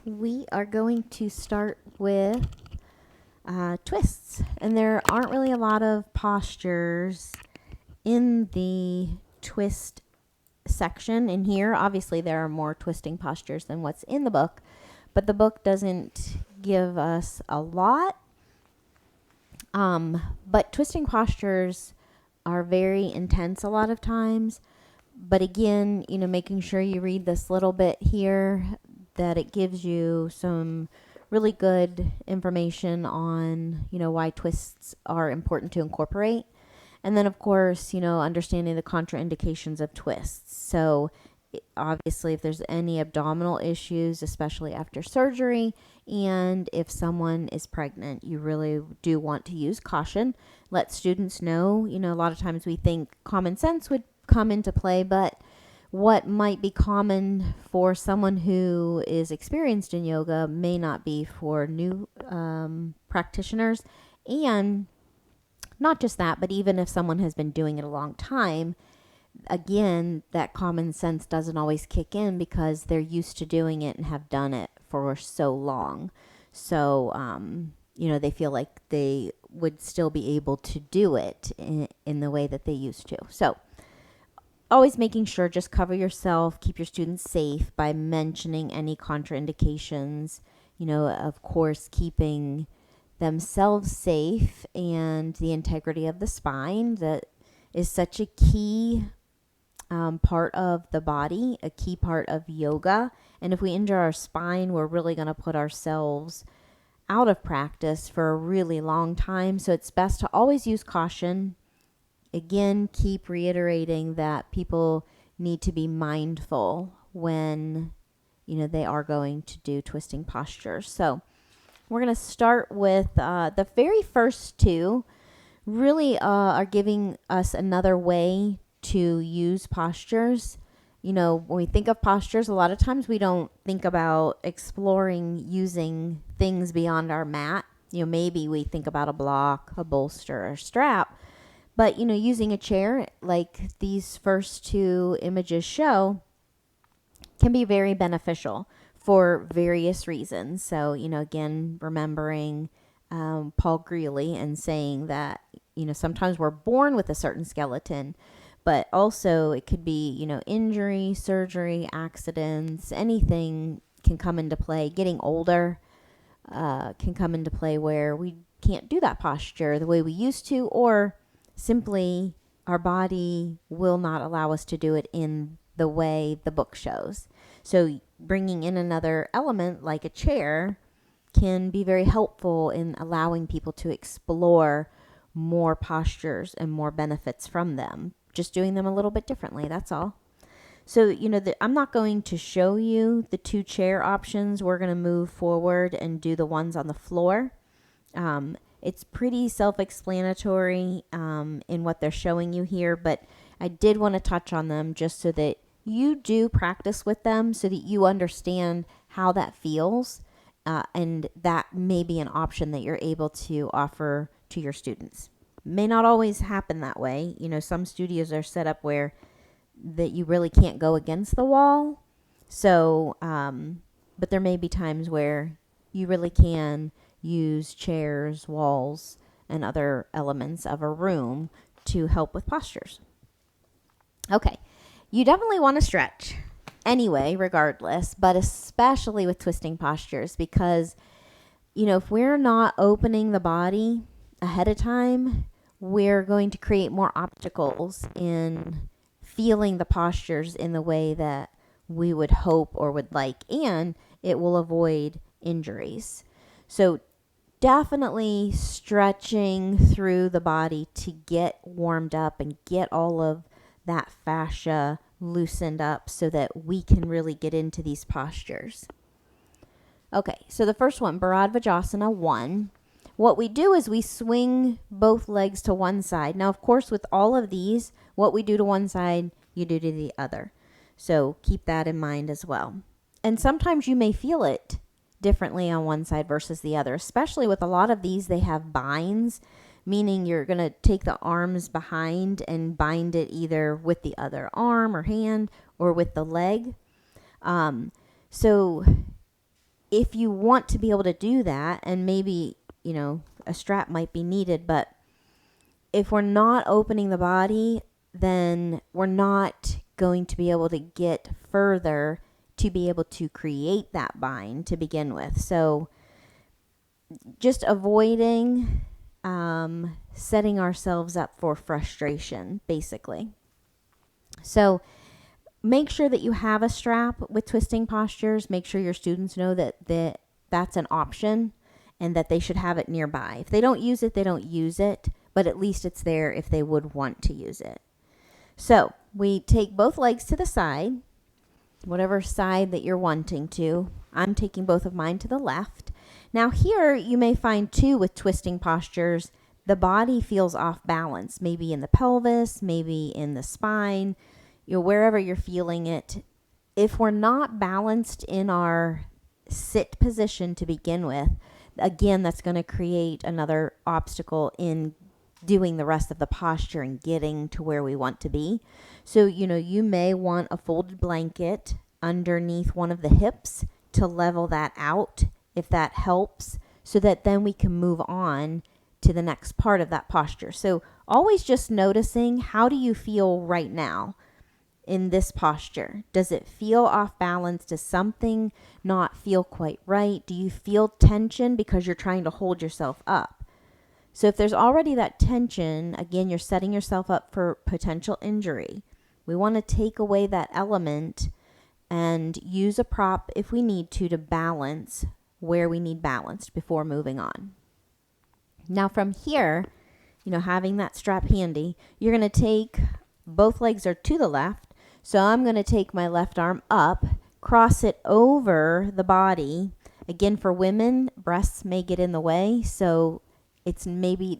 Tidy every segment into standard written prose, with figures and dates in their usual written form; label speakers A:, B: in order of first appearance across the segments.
A: we are going to start with twists. And there aren't really a lot of postures in the twist section in here. Obviously, there are more twisting postures than what's in the book, but the book doesn't give us a lot. But twisting postures are very intense a lot of times. But again, making sure you read this little bit here, that it gives you some really good information on, why twists are important to incorporate. And then, of course, understanding the contraindications of twists. So, obviously, if there's any abdominal issues, especially after surgery, and if someone is pregnant, you really do want to use caution. Let students know, a lot of times we think common sense would come into play, but what might be common for someone who is experienced in yoga may not be for new practitioners. And not just that, but even if someone has been doing it a long time, again, that common sense doesn't always kick in because they're used to doing it and have done it for so long. So, they feel like they would still be able to do it in the way that they used to. So, always making sure, just cover yourself, keep your students safe by mentioning any contraindications. Of course, keeping themselves safe and the integrity of the spine. That is such a key part of the body, a key part of yoga. And if we injure our spine, we're really going to put ourselves out of practice for a really long time. So it's best to always use caution. Again, keep reiterating that people need to be mindful when, they are going to do twisting postures. So we're going to start with the very first two really are giving us another way to use postures. When we think of postures, a lot of times we don't think about exploring using things beyond our mat. Maybe we think about a block, a bolster, or strap. But, using a chair like these first two images show can be very beneficial for various reasons. So, again, remembering Paul Greeley and saying that, sometimes we're born with a certain skeleton, but also it could be, injury, surgery, accidents, anything can come into play. Getting older can come into play where we can't do that posture the way we used to, or simply our body will not allow us to do it in the way the book shows. So bringing in another element like a chair can be very helpful in allowing people to explore more postures and more benefits from them. Just doing them a little bit differently, that's all. So, I'm not going to show you the two chair options. We're going to move forward and do the ones on the floor. It's pretty self-explanatory in what they're showing you here, but I did want to touch on them just so that you do practice with them so that you understand how that feels, and that may be an option that you're able to offer to your students. May not always happen that way. Some studios are set up where that you really can't go against the wall. So, but there may be times where you really can use chairs, walls, and other elements of a room to help with postures. Okay, you definitely want to stretch anyway, regardless, but especially with twisting postures because, if we're not opening the body ahead of time, we're going to create more obstacles in feeling the postures in the way that we would hope or would like, and it will avoid injuries. So definitely stretching through the body to get warmed up and get all of that fascia loosened up so that we can really get into these postures. Okay, so the first one, Bharadvajasana 1. What we do is we swing both legs to one side. Now, of course, with all of these, what we do to one side, you do to the other. So keep that in mind as well. And sometimes you may feel it differently on one side versus the other, especially with a lot of these, they have binds, meaning you're going to take the arms behind and bind it either with the other arm or hand or with the leg. So if you want to be able to do that, and maybe, a strap might be needed, but if we're not opening the body, then we're not going to be able to get further to be able to create that bind to begin with. So just avoiding setting ourselves up for frustration, basically. So make sure that you have a strap with twisting postures. Make sure your students know that that's an option and that they should have it nearby. If they don't use it, they don't use it, but at least it's there if they would want to use it. So we take both legs to the side, whatever side that you're wanting to. I'm taking both of mine to the left. Now here you may find too with twisting postures, the body feels off balance, maybe in the pelvis, maybe in the spine, wherever you're feeling it. If we're not balanced in our sit position to begin with, again, that's going to create another obstacle in doing the rest of the posture and getting to where we want to be. So, you may want a folded blanket underneath one of the hips to level that out, if that helps, so that then we can move on to the next part of that posture. So always just noticing, how do you feel right now in this posture? Does it feel off balance? Does something not feel quite right? Do you feel tension because you're trying to hold yourself up? So if there's already that tension, again, you're setting yourself up for potential injury. We want to take away that element and use a prop if we need to balance where we need balanced before moving on. Now from here, having that strap handy, you're going to take, both legs are to the left. So I'm going to take my left arm up, cross it over the body. Again, for women, breasts may get in the way, so it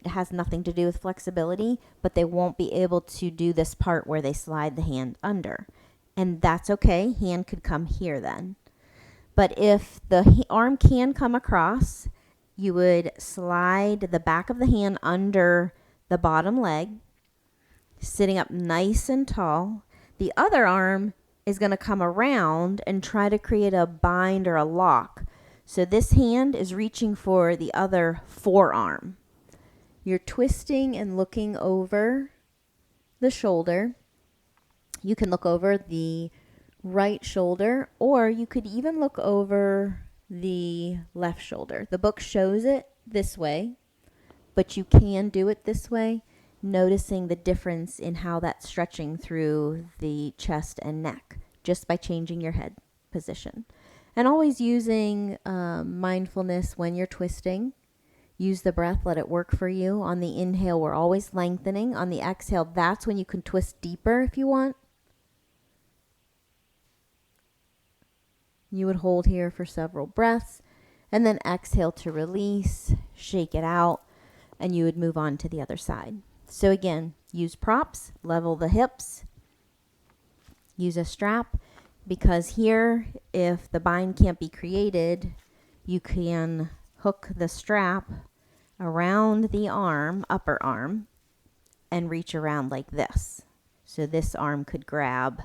A: has nothing to do with flexibility, but they won't be able to do this part where they slide the hand under. And that's okay. Hand could come here then. But if the arm can come across, you would slide the back of the hand under the bottom leg, sitting up nice and tall. The other arm is going to come around and try to create a bind or a lock. So this hand is reaching for the other forearm. You're twisting and looking over the shoulder. You can look over the right shoulder, or you could even look over the left shoulder. The book shows it this way, but you can do it this way, noticing the difference in how that's stretching through the chest and neck just by changing your head position. And always using mindfulness when you're twisting. Use the breath, let it work for you. On the inhale, we're always lengthening. On the exhale, that's when you can twist deeper if you want. You would hold here for several breaths and then exhale to release, shake it out, and you would move on to the other side. So again, use props, level the hips, use a strap, because here, if the bind can't be created, you can hook the strap around the arm, upper arm, and reach around like this. So this arm could grab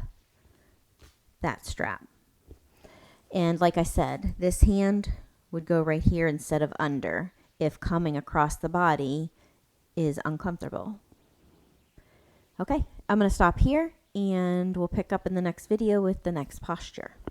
A: that strap. And like I said, this hand would go right here instead of under if coming across the body is uncomfortable. Okay, I'm going to stop here and we'll pick up in the next video with the next posture.